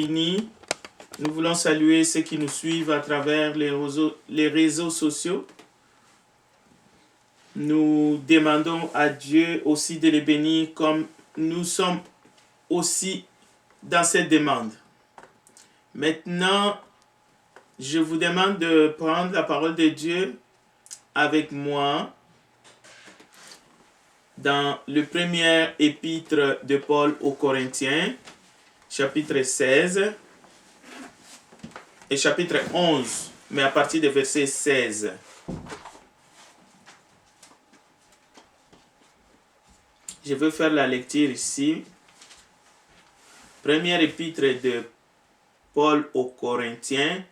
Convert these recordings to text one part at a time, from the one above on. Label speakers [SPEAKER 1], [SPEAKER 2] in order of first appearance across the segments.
[SPEAKER 1] Nous voulons saluer ceux qui nous suivent à travers les réseaux sociaux. Nous demandons à Dieu aussi de les bénir comme nous sommes aussi dans cette demande. Maintenant, je vous demande de prendre la parole de Dieu avec moi dans le premier épître de Paul aux Corinthiens, chapitre 16 et chapitre 11, mais à partir du verset 16. Je vais faire la lecture ici. Premier épître de Paul aux Corinthiens,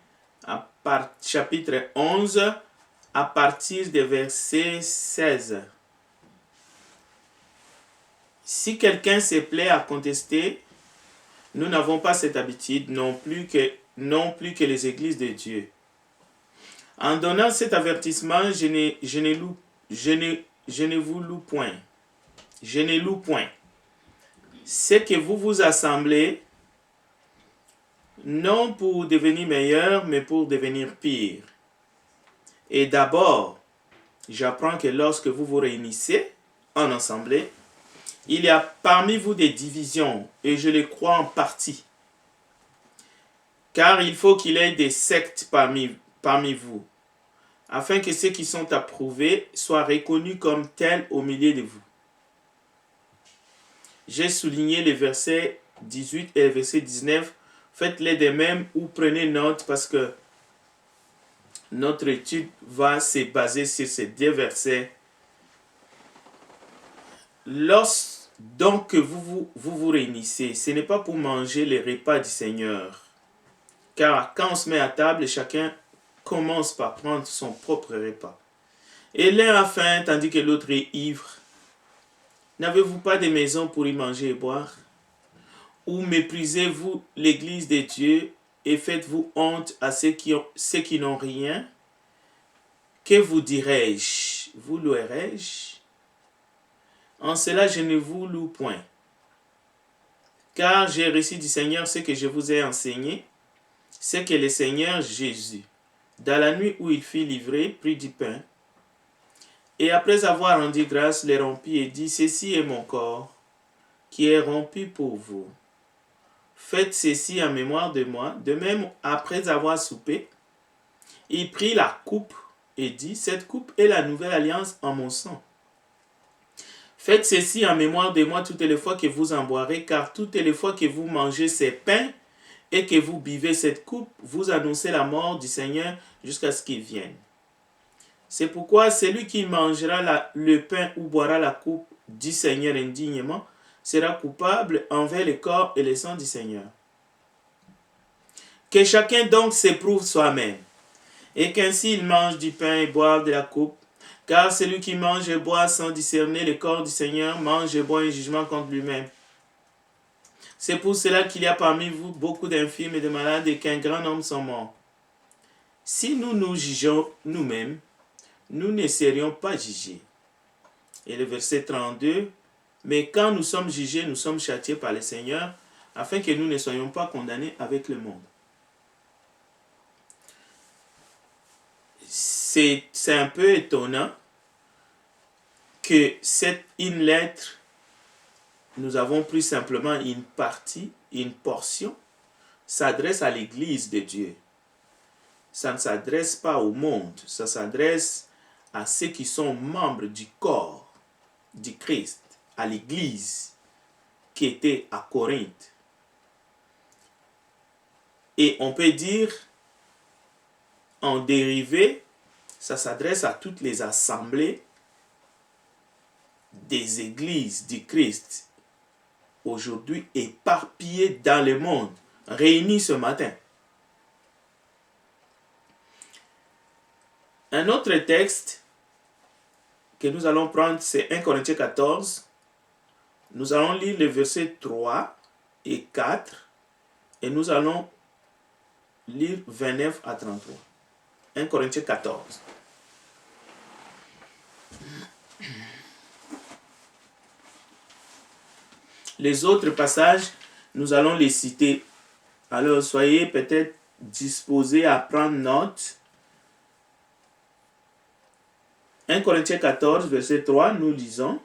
[SPEAKER 1] chapitre 11, à partir du verset 16. Si quelqu'un se plaît à contester, nous n'avons pas cette habitude non plus que les églises de Dieu. En donnant cet avertissement, je ne vous loue point. Je ne loue point. C'est que vous vous assemblez, non pour devenir meilleur, mais pour devenir pire. Et d'abord, j'apprends que lorsque vous vous réunissez en assemblée, il y a parmi vous des divisions, et je les crois en partie. Car il faut qu'il y ait des sectes parmi vous, afin que ceux qui sont approuvés soient reconnus comme tels au milieu de vous. J'ai souligné les versets 18 et le verset 19. Faites-les de même ou prenez note parce que notre étude va se baser sur ces deux versets. Donc vous réunissez, ce n'est pas pour manger les repas du Seigneur. Car quand on se met à table, chacun commence par prendre son propre repas. Et l'un a faim tandis que l'autre est ivre. N'avez-vous pas de maison pour y manger et boire? Ou méprisez-vous l'église de Dieu et faites-vous honte à ceux qui n'ont rien? Que vous dirai-je? Vous louerai-je? En cela, je ne vous loue point. Car j'ai reçu du Seigneur ce que je vous ai enseigné, c'est que le Seigneur Jésus, dans la nuit où il fut livré, prit du pain, et après avoir rendu grâce, le rompit et dit, « Ceci est mon corps, qui est rompu pour vous. Faites ceci en mémoire de moi. » De même, après avoir soupé, il prit la coupe et dit, « Cette coupe est la nouvelle alliance en mon sang. Faites ceci en mémoire de moi toutes les fois que vous en boirez, car toutes les fois que vous mangez ces pains et que vous buvez cette coupe, vous annoncez la mort du Seigneur jusqu'à ce qu'il vienne. C'est pourquoi celui qui mangera le pain ou boira la coupe du Seigneur indignement sera coupable envers le corps et le sang du Seigneur. Que chacun donc s'éprouve soi-même, et qu'ainsi il mange du pain et boive de la coupe, car celui qui mange et boit sans discerner le corps du Seigneur mange et boit un jugement contre lui-même. C'est pour cela qu'il y a parmi vous beaucoup d'infirmes et de malades et qu'un grand nombre sont morts. Si nous nous jugeons nous-mêmes, nous ne serions pas jugés. Et le verset 32, « Mais quand nous sommes jugés, nous sommes châtiés par le Seigneur, afin que nous ne soyons pas condamnés avec le monde. » C'est un peu étonnant que une lettre, nous avons pris simplement une partie, une portion, s'adresse à l'Église de Dieu. Ça ne s'adresse pas au monde, ça s'adresse à ceux qui sont membres du corps du Christ, à l'Église qui était à Corinthe. Et on peut dire, en dérivé, ça s'adresse à toutes les assemblées des églises du Christ, aujourd'hui éparpillées dans le monde, réunies ce matin. Un autre texte que nous allons prendre, c'est 1 Corinthiens 14. Nous allons lire les versets 3 et 4 et nous allons lire 29 à 33. 1 Corinthiens 14. Les autres passages, nous allons les citer Alors, soyez peut-être disposés à prendre note. 1 Corinthiens 14, verset 3, nous lisons.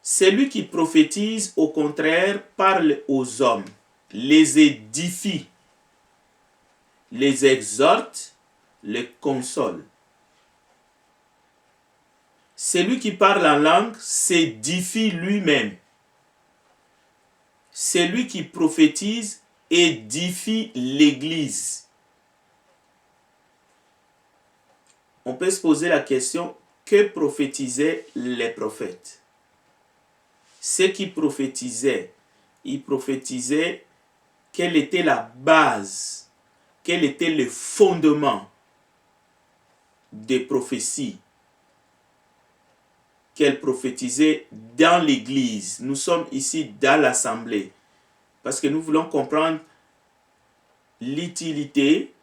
[SPEAKER 1] Celui qui prophétise, au contraire, parle aux hommes, les édifie, les exhorte, les console. Celui qui parle en langue s'édifie lui-même. Celui qui prophétise édifie l'Église. On peut se poser la question, que prophétisaient les prophètes? Ceux qui prophétisaient, ils prophétisaient quelle était la base, quel était le fondement des prophéties qu'elles prophétisaient dans l'Église. Nous sommes ici dans l'Assemblée parce que nous voulons comprendre l'utilité,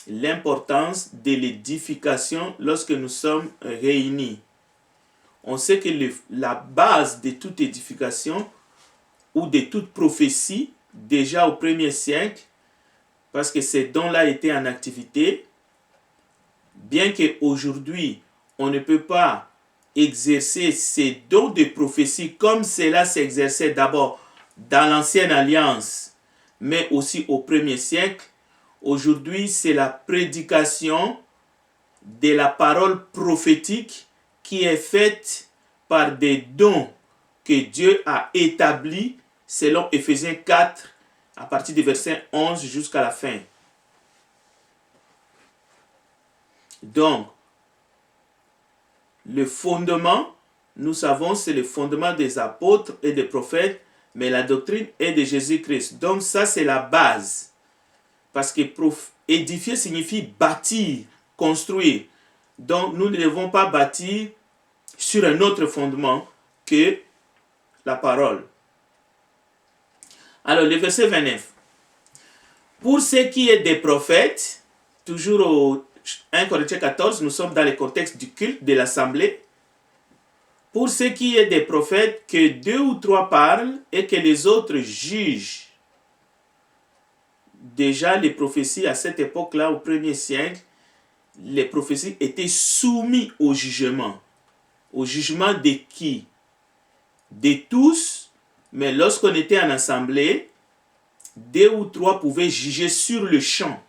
[SPEAKER 1] l'importance de l'édification lorsque nous sommes réunis. On sait que la base de toute édification ou de toute prophétie, déjà au 1er siècle, parce que ces dons-là étaient en activité, bien qu'aujourd'hui, on ne peut pas exercer ces dons de prophétie comme cela s'exerçait d'abord dans l'Ancienne Alliance, mais aussi au 1er siècle. Aujourd'hui, c'est la prédication de la parole prophétique qui est faite par des dons que Dieu a établis selon Éphésiens 4, à partir du verset 11 jusqu'à la fin. Donc, le fondement, nous savons, c'est le fondement des apôtres et des prophètes, mais la doctrine est de Jésus-Christ. Donc ça, c'est la base. Parce que édifier signifie bâtir, construire. Donc nous ne devons pas bâtir sur un autre fondement que la parole. Alors, le verset 29. Pour ce qui est des prophètes, toujours au 1 Corinthiens 14, nous sommes dans le contexte du culte de l'assemblée. Pour ce qui est des prophètes, que 2 ou 3 parlent et que les autres jugent. Déjà, les prophéties à cette époque-là, au 1er siècle, les prophéties étaient soumises au jugement. Au jugement de qui? De tous, mais lorsqu'on était en assemblée, 2 ou 3 pouvaient juger sur le champ.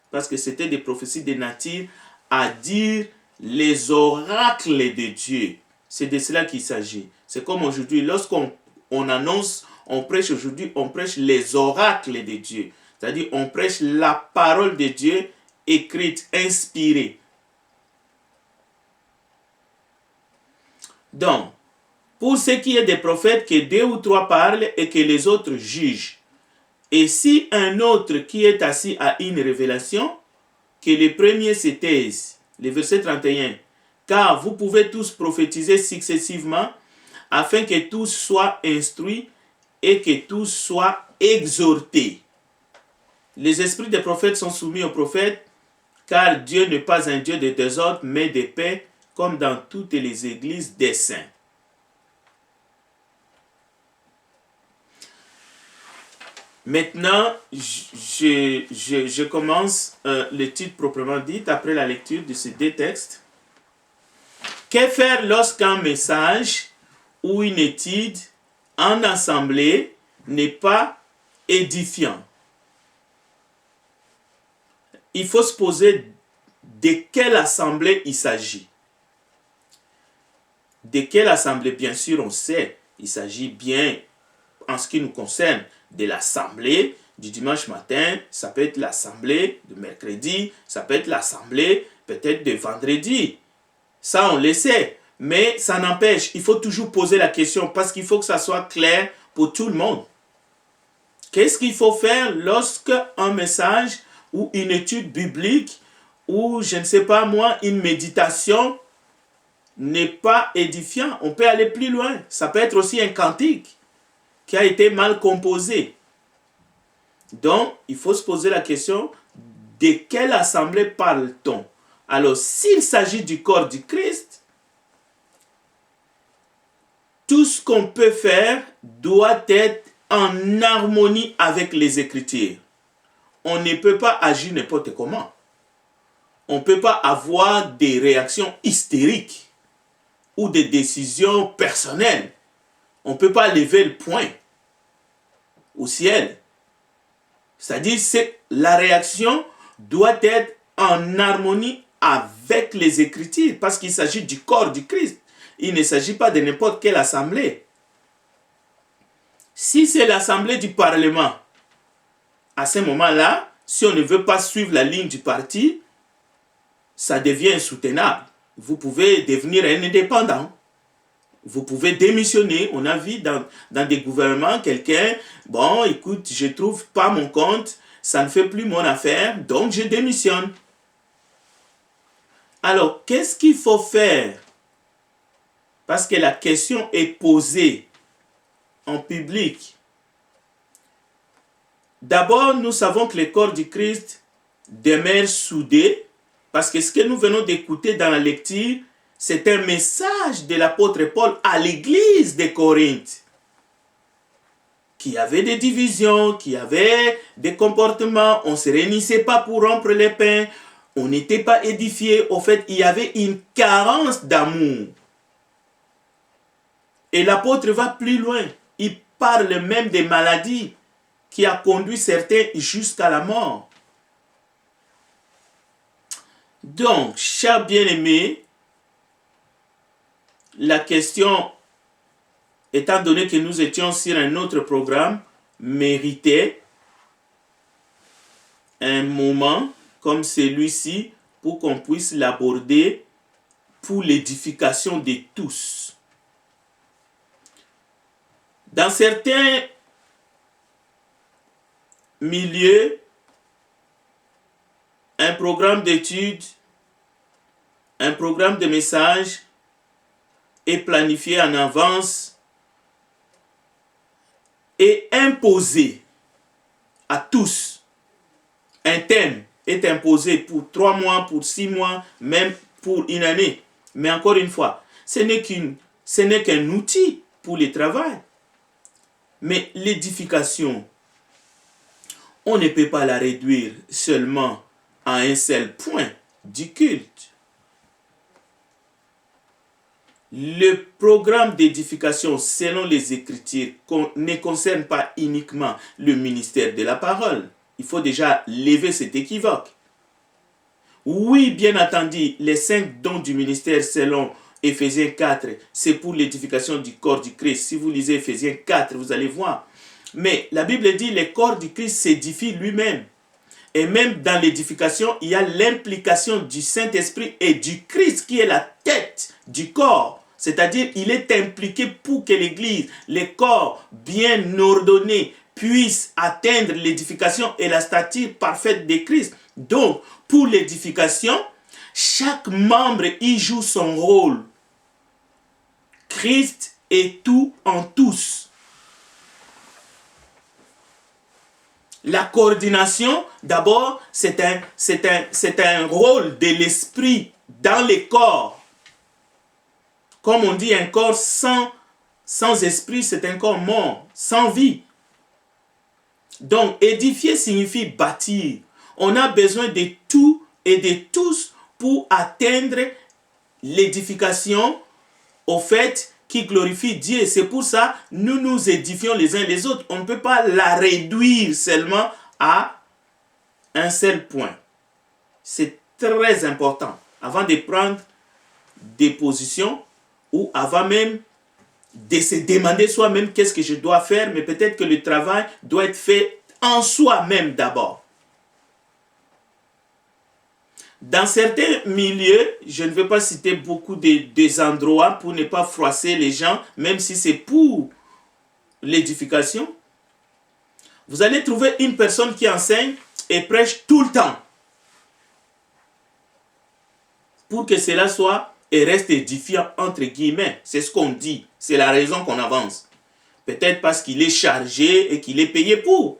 [SPEAKER 1] Parce que c'était des prophéties de nature à dire les oracles de Dieu. C'est de cela qu'il s'agit. C'est comme aujourd'hui, lorsqu'on annonce, on prêche aujourd'hui, on prêche les oracles de Dieu. C'est-à-dire, on prêche la parole de Dieu écrite, inspirée. Donc, pour ce qui est des prophètes, que 2 ou 3 parlent et que les autres jugent. Et si un autre qui est assis a une révélation, que le premier se taise. Le verset 31. Car vous pouvez tous prophétiser successivement, afin que tous soient instruits et que tous soient exhortés. Les esprits des prophètes sont soumis aux prophètes, car Dieu n'est pas un Dieu de désordre, mais de paix, comme dans toutes les églises des saints. Maintenant, je commence l'étude proprement dite après la lecture de ces 2 textes. Que faire lorsqu'un message ou une étude en assemblée n'est pas édifiant? Il faut se poser de quelle assemblée il s'agit. De quelle assemblée? Bien sûr, on sait, il s'agit bien, en ce qui nous concerne, de l'assemblée du dimanche matin, ça peut être l'assemblée de mercredi, ça peut être l'assemblée peut-être de vendredi. Ça, on le sait. Mais ça n'empêche, il faut toujours poser la question parce qu'il faut que ça soit clair pour tout le monde. Qu'est-ce qu'il faut faire lorsque un message ou une étude biblique ou, je ne sais pas moi, une méditation n'est pas édifiant? On peut aller plus loin. Ça peut être aussi un cantique qui a été mal composé. Donc, il faut se poser la question, de quelle assemblée parle-t-on? Alors, s'il s'agit du corps du Christ, tout ce qu'on peut faire doit être en harmonie avec les Écritures. On ne peut pas agir n'importe comment. On ne peut pas avoir des réactions hystériques ou des décisions personnelles. On ne peut pas lever le poing au ciel. C'est-à-dire que la réaction doit être en harmonie avec les Écritures parce qu'il s'agit du corps du Christ. Il ne s'agit pas de n'importe quelle assemblée. Si c'est l'assemblée du Parlement, à ce moment-là, si on ne veut pas suivre la ligne du parti, ça devient insoutenable. Vous pouvez devenir un indépendant. Vous pouvez démissionner. On a vu dans des gouvernements quelqu'un, bon, écoute, je ne trouve pas mon compte, ça ne fait plus mon affaire, donc je démissionne. Alors, qu'est-ce qu'il faut faire? Parce que la question est posée en public. D'abord, nous savons que le corps du Christ demeure soudé, parce que ce que nous venons d'écouter dans la lecture, c'est un message de l'apôtre Paul à l'église de Corinthe, qui avait des divisions, qui avait des comportements, on ne se réunissait pas pour rompre les pains, on n'était pas édifié. Au fait, il y avait une carence d'amour. Et l'apôtre va plus loin. Il parle même des maladies qui a conduit certains jusqu'à la mort. Donc, chers bien-aimés, la question, étant donné que nous étions sur un autre programme, méritait un moment comme celui-ci pour qu'on puisse l'aborder pour l'édification de tous. Dans certains milieux, un programme d'études, un programme de message est planifié en avance et imposé à tous. Un thème est imposé pour 3 mois, pour 6 mois, même pour une année. Mais encore une fois, ce n'est qu'un outil pour le travail. Mais l'édification, on ne peut pas la réduire seulement à un seul point du culte. Le programme d'édification selon les Écritures ne concerne pas uniquement le ministère de la parole. Il faut déjà lever cet équivoque. Oui, bien entendu, les 5 dons du ministère selon Éphésiens 4, c'est pour l'édification du corps du Christ. Si vous lisez Éphésiens 4, vous allez voir. Mais la Bible dit le corps du Christ s'édifie lui-même. Et même dans l'édification, il y a l'implication du Saint-Esprit et du Christ qui est la tête du corps. C'est-à-dire, il est impliqué pour que l'Église, le corps bien ordonné, puisse atteindre l'édification et la stature parfaite de Christ. Donc, pour l'édification, chaque membre y joue son rôle. Christ est tout en tous. La coordination, d'abord, c'est un rôle de l'esprit dans les corps. Comme on dit, un corps sans esprit, c'est un corps mort, sans vie. Donc, édifier signifie bâtir. On a besoin de tout et de tous pour atteindre l'édification au fait qui glorifie Dieu. C'est pour ça que nous nous édifions les uns les autres. On ne peut pas la réduire seulement à un seul point. C'est très important. Avant de prendre des positions ou avant même de se demander soi-même qu'est-ce que je dois faire, mais peut-être que le travail doit être fait en soi-même d'abord. Dans certains milieux, je ne vais pas citer beaucoup des endroits pour ne pas froisser les gens, même si c'est pour l'édification. Vous allez trouver une personne qui enseigne et prêche tout le temps. Pour que cela soit et reste édifiant entre guillemets. C'est ce qu'on dit. C'est la raison qu'on avance. Peut-être parce qu'il est chargé et qu'il est payé pour.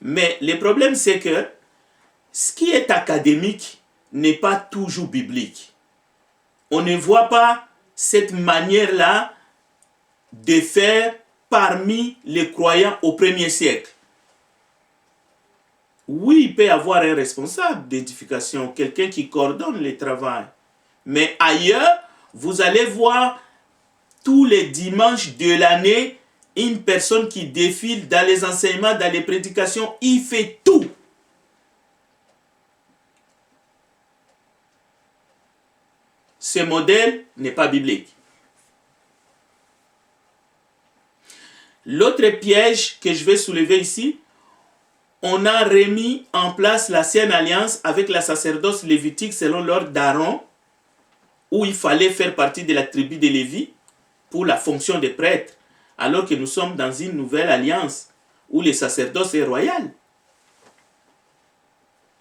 [SPEAKER 1] Mais le problème, c'est que ce qui est académique n'est pas toujours biblique. On ne voit pas cette manière-là de faire parmi les croyants au premier siècle. Oui, il peut y avoir un responsable d'édification, quelqu'un qui coordonne les travaux. Mais ailleurs, vous allez voir tous les dimanches de l'année, une personne qui défile dans les enseignements, dans les prédications, il fait tout. Ce modèle n'est pas biblique. L'autre piège que je vais soulever ici, on a remis en place l'ancienne alliance avec la sacerdoce lévitique selon l'ordre d'Aaron, où il fallait faire partie de la tribu de Lévi pour la fonction de prêtre, alors que nous sommes dans une nouvelle alliance où le sacerdoce est royal.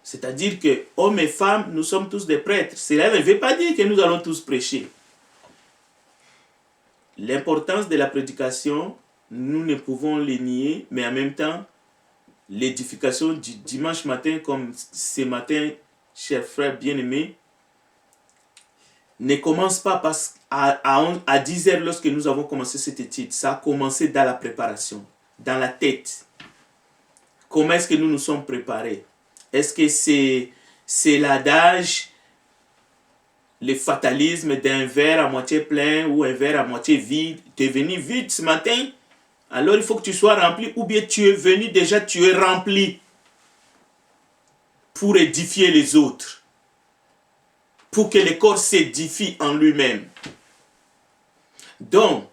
[SPEAKER 1] C'est-à-dire que hommes et femmes, nous sommes tous des prêtres. Cela ne veut pas dire que nous allons tous prêcher. L'importance de la prédication, nous ne pouvons les nier, mais en même temps, l'édification du dimanche matin, comme ce matin, chers frères bien-aimés, ne commence pas parce à 10 heures lorsque nous avons commencé cette étude. Ça a commencé dans la préparation, dans la tête. Comment est-ce que nous nous sommes préparés? Est-ce que c'est l'adage, le fatalisme d'un verre à moitié plein ou un verre à moitié vide? Tu es venu vide ce matin, alors il faut que tu sois rempli, ou bien tu es venu déjà, tu es rempli pour édifier les autres, pour que le corps s'édifie en lui-même. Donc,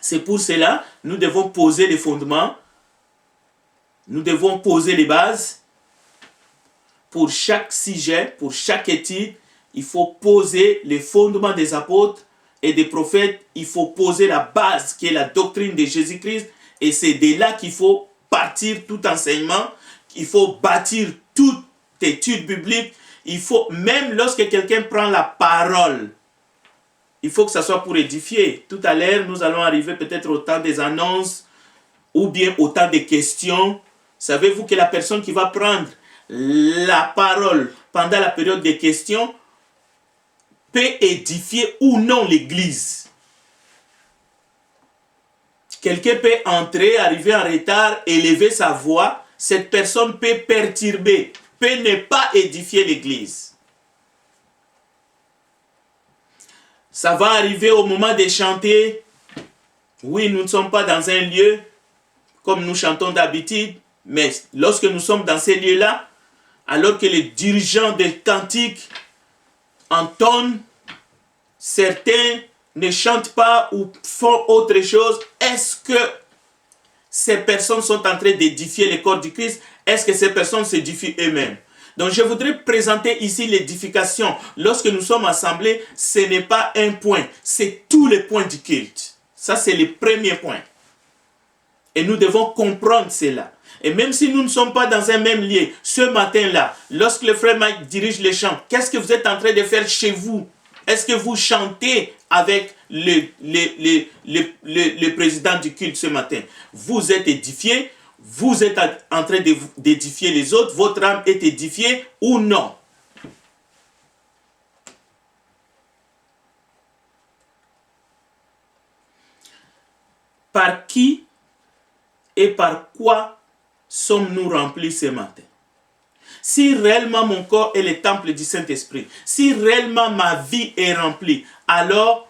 [SPEAKER 1] c'est pour cela, nous devons poser les fondements, nous devons poser les bases. Pour chaque sujet, pour chaque étude, il faut poser les fondements des apôtres et des prophètes. Il faut poser la base qui est la doctrine de Jésus-Christ. Et c'est de là qu'il faut partir tout enseignement. Il faut bâtir toute étude biblique. Il faut, même lorsque quelqu'un prend la parole, il faut que ça soit pour édifier. Tout à l'heure, nous allons arriver peut-être au temps des annonces ou bien au temps des questions. Savez-vous que la personne qui va prendre la parole pendant la période des questions peut édifier ou non l'église? Quelqu'un peut entrer, arriver en retard, élever sa voix. Cette personne peut perturber, peut ne pas édifier l'église. Ça va arriver au moment de chanter. Oui, nous ne sommes pas dans un lieu comme nous chantons d'habitude, mais lorsque nous sommes dans ces lieux-là, alors que les dirigeants des cantiques entonnent, certains ne chantent pas ou font autre chose, est-ce que ces personnes sont en train d'édifier le corps du Christ? Est-ce que ces personnes s'édifient eux-mêmes? Donc je voudrais présenter ici l'édification. Lorsque nous sommes assemblés, ce n'est pas un point, c'est tous les points du culte. Ça, c'est le premier point. Et nous devons comprendre cela. Et même si nous ne sommes pas dans un même lieu, ce matin-là, lorsque le frère Mike dirige les chants, qu'est-ce que vous êtes en train de faire chez vous? Est-ce que vous chantez avec le président du culte ce matin? Vous êtes édifié, vous êtes en train d'édifier les autres, votre âme est édifiée ou non? Par qui et par quoi sommes-nous remplis ce matin? Si réellement mon corps est le temple du Saint-Esprit, si réellement ma vie est remplie, alors,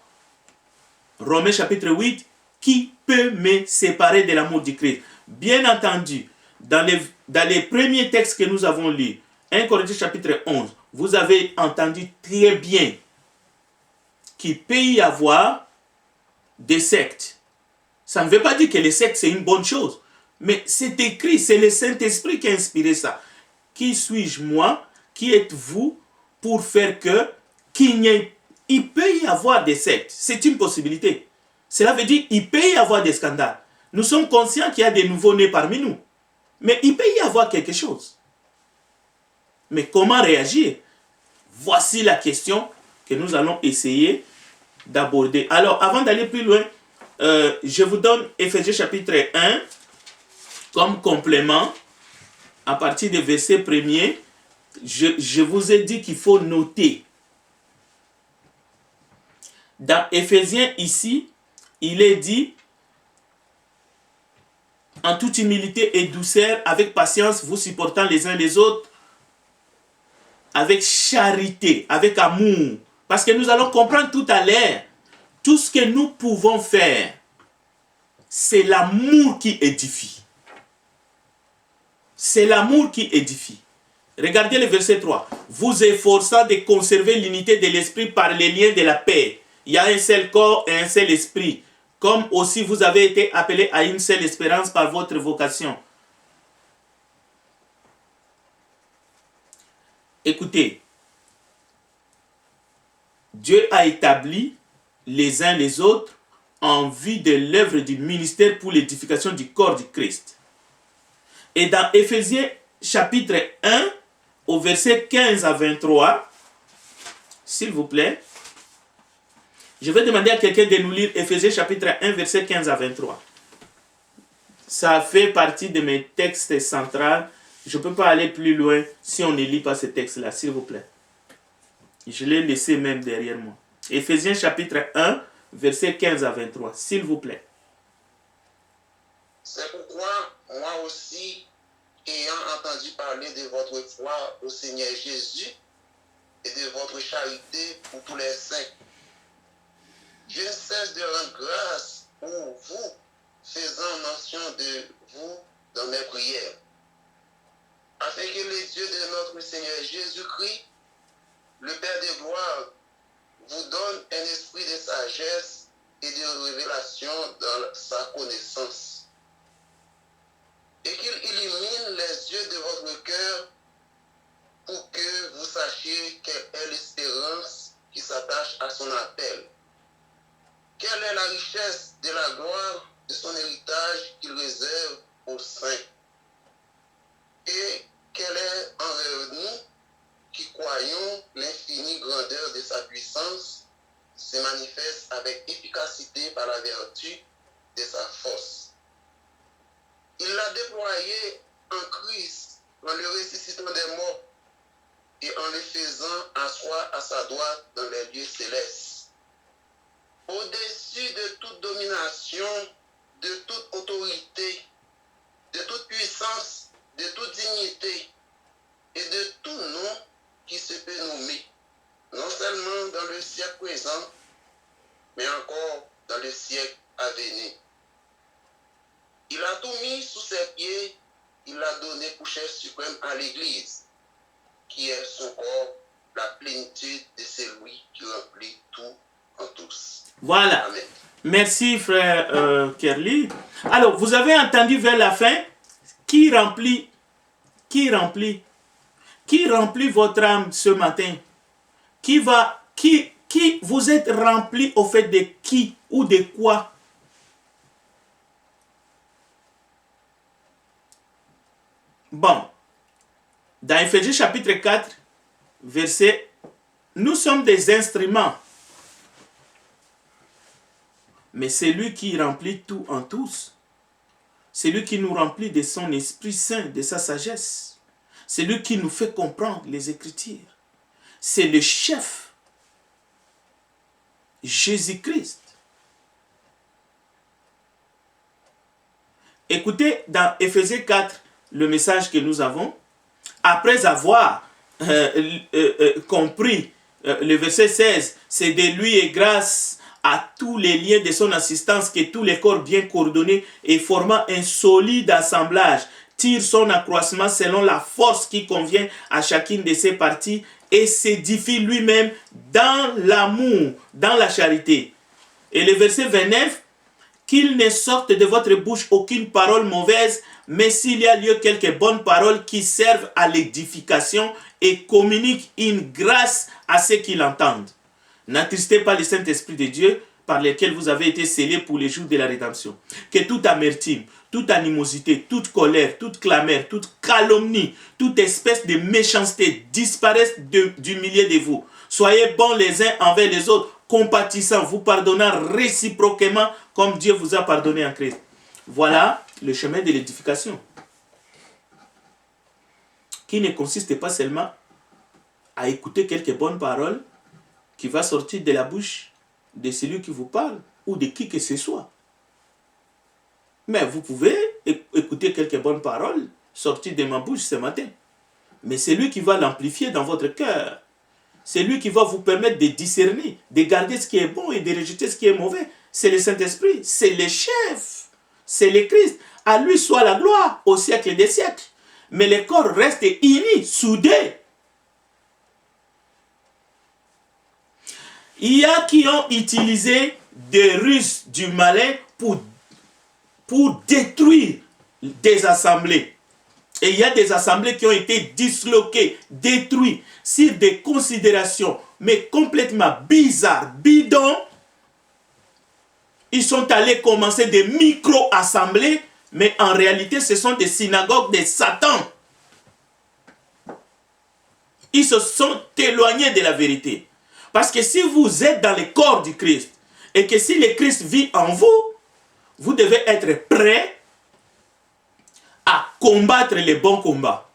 [SPEAKER 1] Romains chapitre 8, qui peut me séparer de l'amour du Christ? Bien entendu, dans les premiers textes que nous avons lus, 1 Corinthiens chapitre 11, vous avez entendu très bien qu'il peut y avoir des sectes. Ça ne veut pas dire que les sectes c'est une bonne chose. Mais c'est écrit, c'est le Saint-Esprit qui a inspiré ça. Qui suis-je moi? Qui êtes-vous pour faire que il peut y avoir des sectes? C'est une possibilité. Cela veut dire qu'il peut y avoir des scandales. Nous sommes conscients qu'il y a des nouveaux-nés parmi nous. Mais il peut y avoir quelque chose. Mais comment réagir? Voici la question que nous allons essayer d'aborder. Alors, avant d'aller plus loin, je vous donne Éphésiens chapitre 1 comme complément. À partir du verset 1er, je vous ai dit qu'il faut noter. Dans Éphésiens ici, il est dit en toute humilité et douceur, avec patience, vous supportant les uns les autres, avec charité, avec amour. Parce que nous allons comprendre tout à l'heure, tout ce que nous pouvons faire, c'est l'amour qui édifie. C'est l'amour qui édifie. Regardez le verset 3. Vous efforçant de conserver l'unité de l'esprit par les liens de la paix. Il y a un seul corps et un seul esprit. Comme aussi vous avez été appelés à une seule espérance par votre vocation. Écoutez, Dieu a établi les uns les autres en vue de l'œuvre du ministère pour l'édification du corps du Christ. Et dans Éphésiens chapitre 1, au verset 15 à 23, s'il vous plaît, je vais demander à quelqu'un de nous lire Éphésiens chapitre 1, verset 15 à 23. Ça fait partie de mes textes centraux. Je ne peux pas aller plus loin si on ne lit pas ce texte-là, s'il vous plaît. Je l'ai laissé même derrière moi. Éphésiens chapitre 1, verset 15 à 23, s'il vous plaît.
[SPEAKER 2] C'est pourquoi, moi aussi, ayant entendu parler de votre foi au Seigneur Jésus et de votre charité pour tous les saints, je ne cesse de rendre grâce pour vous, faisant mention de vous dans mes prières, afin que le Dieu de notre Seigneur Jésus-Christ, le Père de gloire, vous donne un esprit de sagesse et de révélation dans sa connaissance, et qu'il illumine les yeux de votre cœur pour que vous sachiez quelle est l'espérance qui s'attache à son appel. Quelle est la richesse de la gloire de son héritage qu'il réserve aux saints? Et quelle est envers nous qui croyons l'infinie grandeur de sa puissance se manifeste avec efficacité par la vertu de sa force. Il l'a déployé en Christ en le ressuscitant des morts et en le faisant asseoir à sa droite dans les lieux célestes, au-dessus de toute domination, de toute autorité, de toute puissance, de toute dignité et de tout nom qui se peut nommer, non seulement dans le siècle présent, mais encore dans le siècle à venir. Il a tout mis sous ses pieds, il l'a donné pour chef suprême à l'Église, qui est son corps, la plénitude de celui qui remplit tout en tous.
[SPEAKER 1] Voilà.
[SPEAKER 2] Amen.
[SPEAKER 1] Merci frère Kerly. Alors, vous avez entendu vers la fin, qui remplit votre âme ce matin? Qui vous êtes rempli au fait de qui ou de quoi? Bon, dans Éphésiens chapitre 4, verset, nous sommes des instruments. Mais c'est lui qui remplit tout en tous. C'est lui qui nous remplit de son Esprit Saint, de sa sagesse. C'est lui qui nous fait comprendre les Écritures. C'est le chef, Jésus-Christ. Écoutez dans Éphésiens 4, le message que nous avons. Après avoir compris le verset 16, c'est de lui et grâce à tous les liens de son assistance que tous les corps bien coordonnés et formant un solide assemblage tire son accroissement selon la force qui convient à chacune de ses parties et s'édifie lui-même dans l'amour, dans la charité. Et le verset 29, qu'il ne sorte de votre bouche aucune parole mauvaise, mais s'il y a lieu quelques bonnes paroles qui servent à l'édification et communiquent une grâce à ceux qui l'entendent. N'attristez pas le Saint-Esprit de Dieu par lequel vous avez été scellés pour les jours de la rédemption. Que toute amertume, toute animosité, toute colère, toute clameur, toute calomnie, toute espèce de méchanceté disparaissent du milieu de vous. Soyez bons les uns envers les autres, compatissants, vous pardonnant réciproquement comme Dieu vous a pardonné en Christ. Voilà le chemin de l'édification, qui ne consiste pas seulement à écouter quelques bonnes paroles qui va sortir de la bouche de celui qui vous parle ou de qui que ce soit. Mais vous pouvez écouter quelques bonnes paroles sorties de ma bouche ce matin. Mais c'est lui qui va l'amplifier dans votre cœur. C'est lui qui va vous permettre de discerner, de garder ce qui est bon et de rejeter ce qui est mauvais. C'est le Saint-Esprit, c'est le chef, c'est le Christ. À lui soit la gloire au siècle des siècles. Mais le corps reste uni, soudé. Il y a qui ont utilisé des ruses du malin pour détruire des assemblées. Et il y a des assemblées qui ont été disloquées, détruites, sur des considérations, mais complètement bizarres, bidons. Ils sont allés commencer des micro-assemblées, mais en réalité, ce sont des synagogues de Satan. Ils se sont éloignés de la vérité. Parce que si vous êtes dans le corps du Christ, et que si le Christ vit en vous, vous devez être prêt à combattre les bons combats.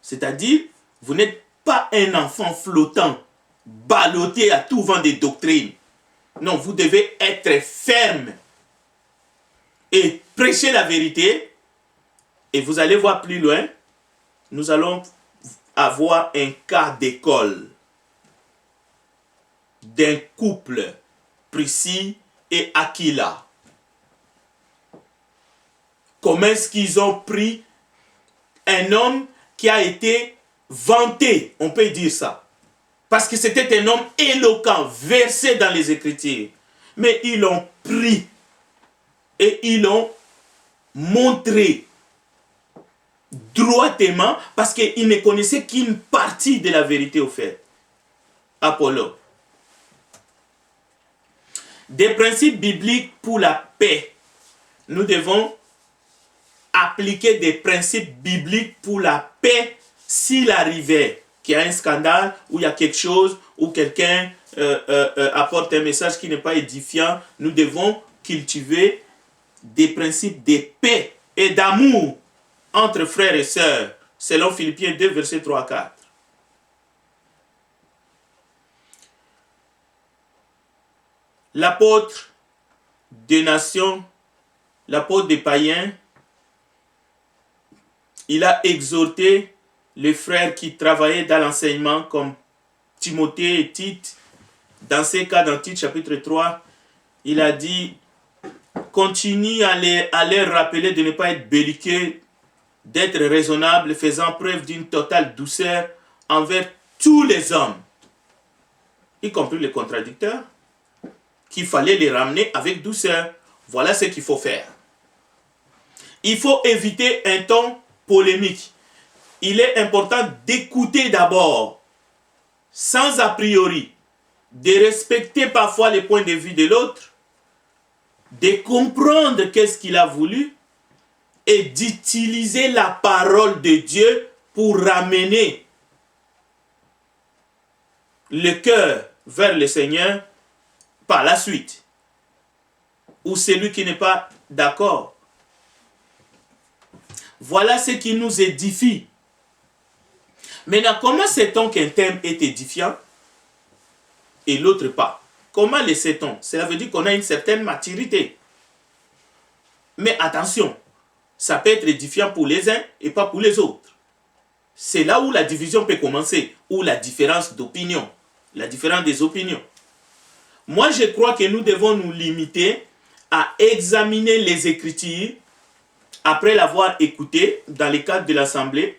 [SPEAKER 1] C'est-à-dire, vous n'êtes pas un enfant flottant, ballotté à tout vent des doctrines. Non, vous devez être ferme et prêcher la vérité. Et vous allez voir plus loin, nous allons avoir un cas d'école d'un couple, Priscille et Aquila. Comment est-ce qu'ils ont pris un homme qui a été vanté, on peut dire ça. Parce que c'était un homme éloquent, versé dans les Écritures. Mais ils l'ont pris et ils l'ont montré droitement parce qu'ils ne connaissaient qu'une partie de la vérité au fait. Apollo. Des principes bibliques pour la paix. Nous devons appliquer des principes bibliques pour la paix s'il arrivait qu'il y a un scandale, ou il y a quelque chose, ou quelqu'un apporte un message qui n'est pas édifiant. Nous devons cultiver des principes de paix et d'amour entre frères et sœurs, selon Philippiens 2, versets 3 à 4. L'apôtre des nations, l'apôtre des païens, il a exhorté les frères qui travaillaient dans l'enseignement comme Timothée et Tite. Dans ces cas, dans Tite chapitre 3, il a dit, continue à les rappeler de ne pas être belliqueux, d'être raisonnable, faisant preuve d'une totale douceur envers tous les hommes, y compris les contradicteurs, qu'il fallait les ramener avec douceur. Voilà ce qu'il faut faire. Il faut éviter un ton polémique. Il est important d'écouter d'abord, sans a priori, de respecter parfois les points de vue de l'autre, de comprendre qu'est-ce qu'il a voulu et d'utiliser la parole de Dieu pour ramener le cœur vers le Seigneur par la suite. Ou celui qui n'est pas d'accord. Voilà ce qui nous édifie. Maintenant, comment sait-on qu'un thème est édifiant et l'autre pas? Comment le sait-on? Cela veut dire qu'on a une certaine maturité. Mais attention, ça peut être édifiant pour les uns et pas pour les autres. C'est là où la division peut commencer, ou la différence d'opinion, la différence des opinions. Moi, je crois que nous devons nous limiter à examiner les Écritures après l'avoir écouté dans le cadre de l'Assemblée,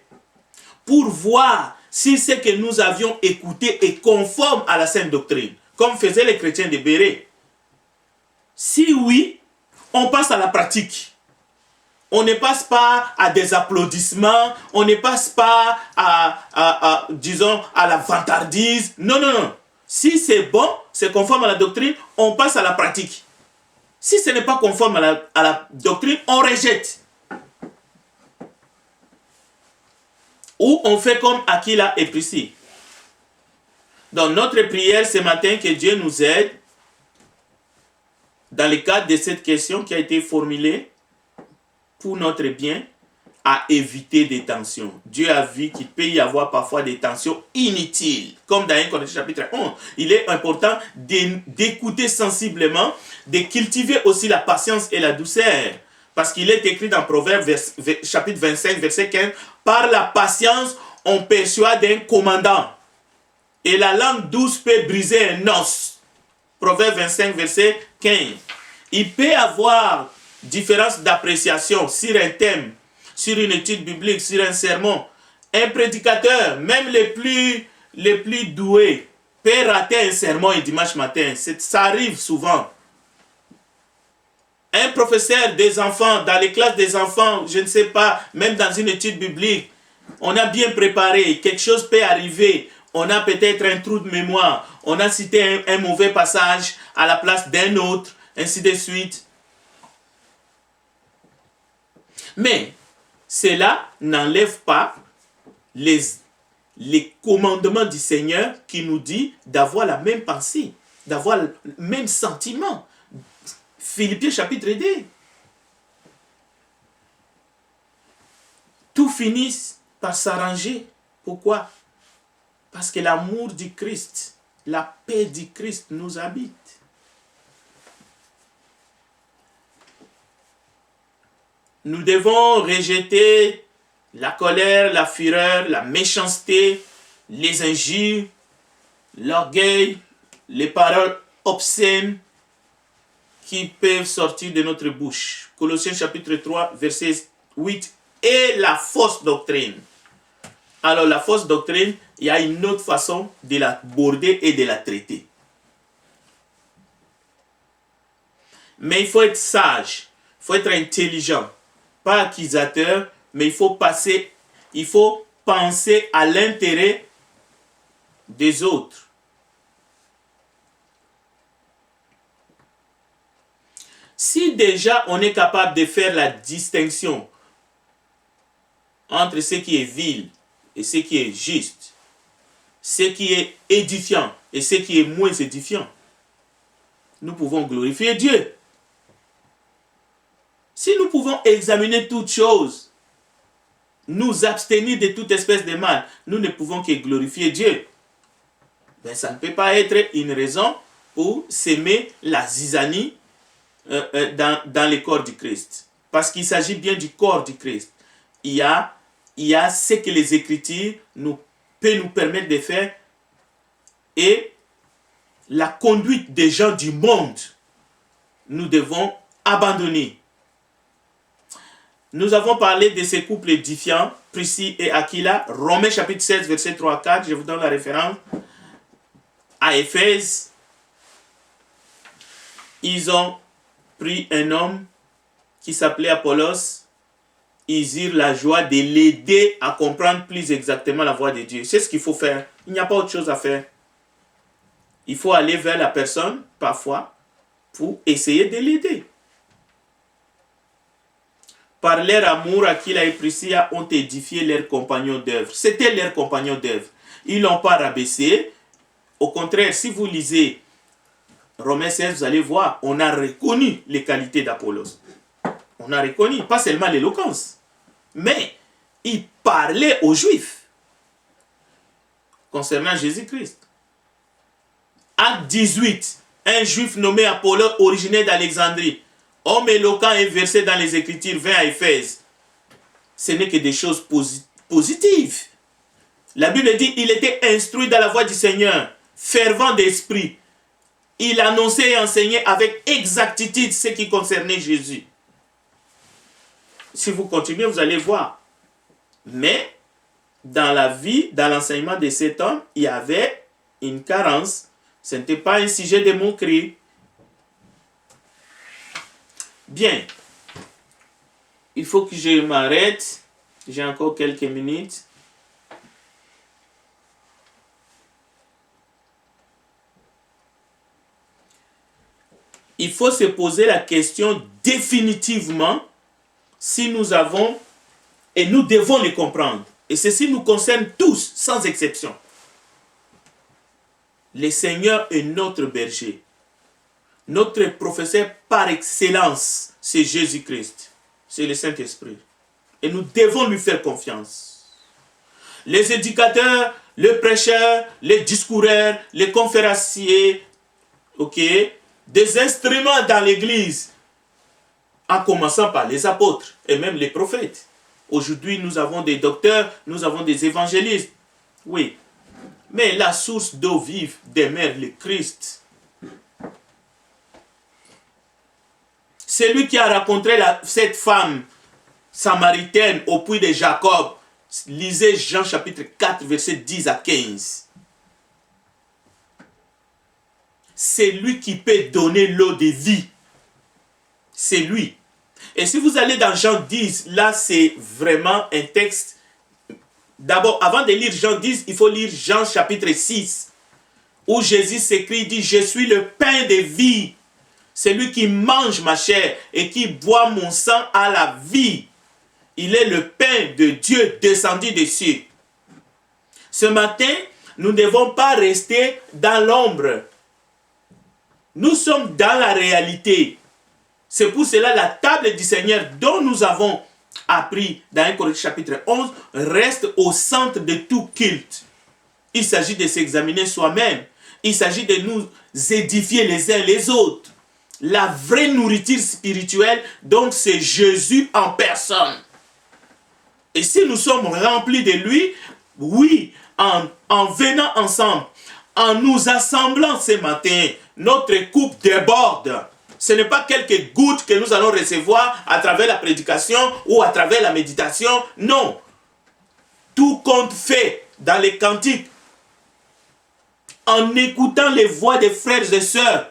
[SPEAKER 1] pour voir si ce que nous avions écouté est conforme à la sainte doctrine, comme faisaient les chrétiens de Béret. Si oui, on passe à la pratique. On ne passe pas à des applaudissements, on ne passe pas disons, à la vantardise. Non, non, non. Si c'est bon, c'est conforme à la doctrine, on passe à la pratique. Si ce n'est pas conforme à la doctrine, on rejette. Ou on fait comme Aquila et Priscille. Donc notre prière ce matin, que Dieu nous aide dans le cadre de cette question qui a été formulée pour notre bien, à éviter des tensions. Dieu a vu qu'il peut y avoir parfois des tensions inutiles. Comme dans 1 Corinthiens chapitre 11, il est important d'écouter sensiblement, de cultiver aussi la patience et la douceur. Parce qu'il est écrit dans Proverbes chapitre 25, verset 15, « Par la patience, on persuade un commandant, et la langue douce peut briser un os. » Proverbes 25, verset 15. Il peut y avoir différence d'appréciation sur un thème, sur une étude biblique, sur un sermon. Un prédicateur, même les plus doués, peut rater un sermon un dimanche matin. Ça arrive souvent. Un professeur des enfants, dans les classes des enfants, je ne sais pas, même dans une étude biblique, on a bien préparé, quelque chose peut arriver, on a peut-être un trou de mémoire, on a cité un mauvais passage à la place d'un autre, ainsi de suite. Mais cela n'enlève pas les commandements du Seigneur qui nous dit d'avoir la même pensée, d'avoir le même sentiment. Philippiens chapitre 2. Tout finit par s'arranger. Pourquoi? Parce que l'amour du Christ, la paix du Christ nous habite. Nous devons rejeter la colère, la fureur, la méchanceté, les injures, l'orgueil, les paroles obscènes qui peuvent sortir de notre bouche. Colossiens chapitre 3, verset 8. Et la fausse doctrine. Alors la fausse doctrine, il y a une autre façon de la border et de la traiter. Mais il faut être sage, il faut être intelligent, pas accusateur, mais il faut penser à l'intérêt des autres. Si déjà on est capable de faire la distinction entre ce qui est vil et ce qui est juste, ce qui est édifiant et ce qui est moins édifiant, nous pouvons glorifier Dieu. Si nous pouvons examiner toutes choses, nous abstenir de toute espèce de mal, nous ne pouvons que glorifier Dieu. Mais ça ne peut pas être une raison pour s'aimer la zizanie dans le corps du Christ. Parce qu'il s'agit bien du corps du Christ. Il y a ce que les Écritures peuvent nous permettre de faire et la conduite des gens du monde, nous devons abandonner. Nous avons parlé de ces couples édifiants, Priscille et Aquila, Romains chapitre 16, verset 3 à 4, je vous donne la référence. À Éphèse, ils ont pris un homme qui s'appelait Apollos, ils eurent la joie de l'aider à comprendre plus exactement la voie de Dieu. C'est ce qu'il faut faire. Il n'y a pas autre chose à faire. Il faut aller vers la personne, parfois, pour essayer de l'aider. Par leur amour, Aquila et Priscilla ont édifié leurs compagnons d'œuvre. C'était leurs compagnons d'œuvre. Ils ne l'ont pas rabaissé. Au contraire, si vous lisez Romains 16, vous allez voir, on a reconnu les qualités d'Apollos. On a reconnu, pas seulement l'éloquence, mais il parlait aux Juifs concernant Jésus-Christ. Acte 18, un Juif nommé Apollos, originaire d'Alexandrie, homme éloquent et versé dans les Écritures, vint à Éphèse. Ce n'est que des choses positives. La Bible dit, il était instruit dans la voie du Seigneur, fervent d'esprit. Il annonçait et enseignait avec exactitude ce qui concernait Jésus. Si vous continuez, vous allez voir. Mais, dans la vie, dans l'enseignement de cet homme, il y avait une carence. Ce n'était pas un sujet de moquerie. Bien. Il faut que je m'arrête. J'ai encore quelques minutes. Il faut se poser la question définitivement si nous avons, et nous devons les comprendre. Et ceci nous concerne tous, sans exception. Le Seigneur est notre berger. Notre professeur par excellence, c'est Jésus-Christ. C'est le Saint-Esprit. Et nous devons lui faire confiance. Les éducateurs, les prêcheurs, les discoureurs, les conférenciers, des instruments dans l'église, en commençant par les apôtres et même les prophètes. Aujourd'hui, nous avons des docteurs, nous avons des évangélistes. Oui, mais la source d'eau vive demeure le Christ. C'est lui qui a rencontré cette femme samaritaine au puits de Jacob. Lisez Jean chapitre 4, versets 10 à 15. C'est lui qui peut donner l'eau de vie. C'est lui. Et si vous allez dans Jean 10, là c'est vraiment un texte. D'abord, avant de lire Jean 10, il faut lire Jean chapitre 6, où Jésus s'écrit, dit, je suis le pain de vie. Celui qui mange ma chair et qui boit mon sang a la vie. Il est le pain de Dieu descendu des cieux. Ce matin, nous ne devons pas rester dans l'ombre. Nous sommes dans la réalité. C'est pour cela la table du Seigneur dont nous avons appris dans 1 Corinthiens chapitre 11 reste au centre de tout culte. Il s'agit de s'examiner soi-même. Il s'agit de nous édifier les uns les autres. La vraie nourriture spirituelle, donc c'est Jésus en personne. Et si nous sommes remplis de lui, oui, en venant ensemble, en nous assemblant ce matin, notre coupe déborde. Ce n'est pas quelques gouttes que nous allons recevoir à travers la prédication ou à travers la méditation. Non. Tout compte fait dans les cantiques. En écoutant les voix des frères et sœurs.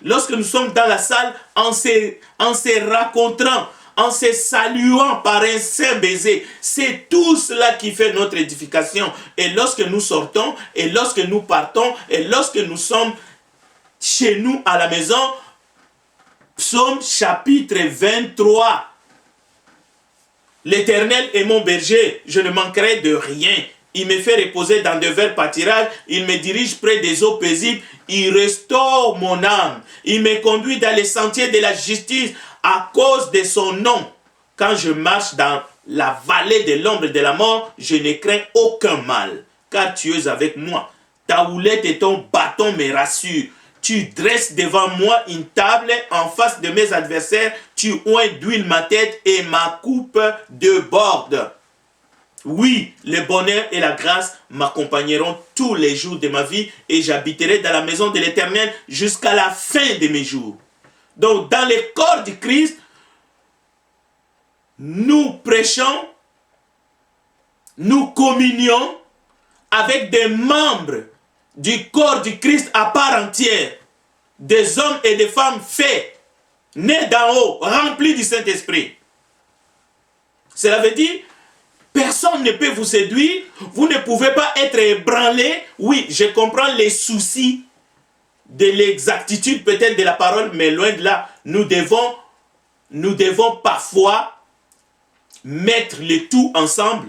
[SPEAKER 1] Lorsque nous sommes dans la salle, en se rencontrant, en se saluant par un saint baiser. C'est tout cela qui fait notre édification. Et lorsque nous sortons, et lorsque nous partons, et lorsque nous sommes chez nous à la maison, Psaume chapitre 23. L'Éternel est mon berger, je ne manquerai de rien. Il me fait reposer dans de verts pâtirages, il me dirige près des eaux paisibles, il restaure mon âme. Il me conduit dans les sentiers de la justice à cause de son nom. Quand je marche dans la vallée de l'ombre de la mort, je ne crains aucun mal, car tu es avec moi. Ta houlette et ton bâton me rassurent. Tu dresses devant moi une table en face de mes adversaires. Tu oins d'huile ma tête et ma coupe déborde. Oui, le bonheur et la grâce m'accompagneront tous les jours de ma vie et j'habiterai dans la maison de l'Éternel jusqu'à la fin de mes jours. Donc, dans le corps du Christ, nous prêchons, nous communions avec des membres du corps du Christ à part entière, des hommes et des femmes faits, nés d'en haut, remplis du Saint-Esprit. Cela veut dire, personne ne peut vous séduire, vous ne pouvez pas être ébranlé. Oui, je comprends les soucis de l'exactitude peut-être de la parole, mais loin de là, nous devons parfois mettre le tout ensemble.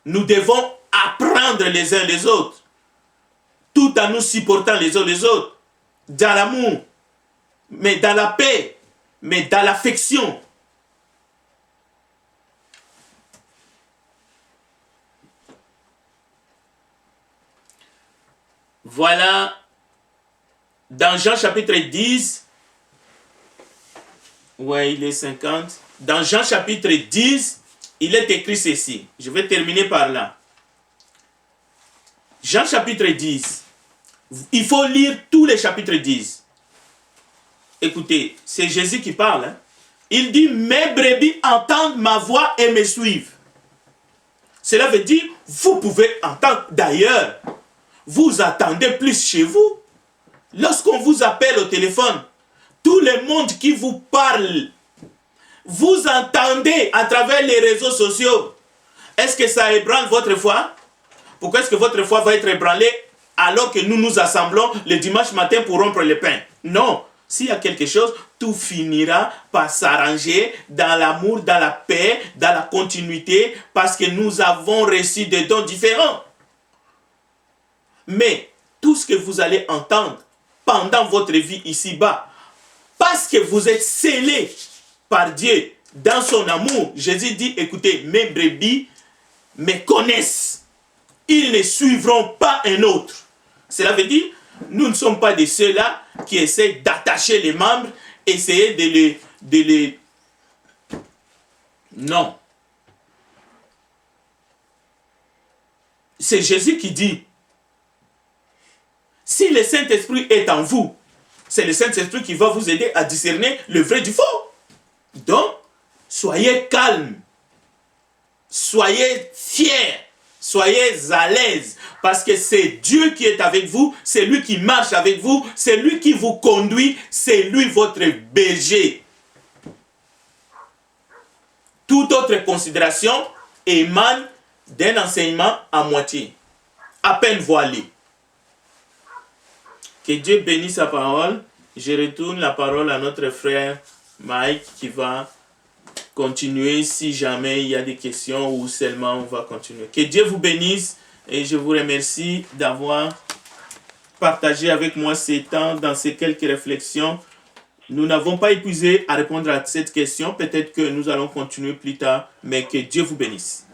[SPEAKER 1] Nous devons apprendre les uns les autres, tout en nous supportant les uns les autres, dans l'amour, mais dans la paix, mais dans l'affection. Voilà, dans Jean chapitre 10, ouais, il est 50. Dans Jean chapitre 10, il est écrit ceci. Je vais terminer par là. Jean chapitre 10. Il faut lire tous les chapitres 10. Écoutez, c'est Jésus qui parle. Hein? Il dit, mes brebis entendent ma voix et me suivent. Cela veut dire, vous pouvez entendre d'ailleurs. Vous attendez plus chez vous. Lorsqu'on vous appelle au téléphone, tout le monde qui vous parle, vous entendez à travers les réseaux sociaux. Est-ce que ça ébranle votre foi? Pourquoi est-ce que votre foi va être ébranlée alors que nous nous assemblons le dimanche matin pour rompre le pain? Non. S'il y a quelque chose, tout finira par s'arranger dans l'amour, dans la paix, dans la continuité, parce que nous avons reçu des dons différents. Mais tout ce que vous allez entendre pendant votre vie ici-bas, parce que vous êtes scellés par Dieu dans son amour, Jésus dit, écoutez, mes brebis me connaissent. Ils ne suivront pas un autre. Cela veut dire, nous ne sommes pas de ceux-là qui essaient d'attacher les membres, essayer de Non. C'est Jésus qui dit, si le Saint-Esprit est en vous, c'est le Saint-Esprit qui va vous aider à discerner le vrai du faux. Donc, soyez calmes, soyez fiers, soyez à l'aise, parce que c'est Dieu qui est avec vous, c'est lui qui marche avec vous, c'est lui qui vous conduit, c'est lui votre berger. Toute autre considération émane d'un enseignement à moitié, à peine voilé. Que Dieu bénisse sa parole. Je retourne la parole à notre frère Mike qui va continuer si jamais il y a des questions ou seulement on va continuer. Que Dieu vous bénisse et je vous remercie d'avoir partagé avec moi ces temps dans ces quelques réflexions. Nous n'avons pas épuisé à répondre à cette question. Peut-être que nous allons continuer plus tard, mais que Dieu vous bénisse.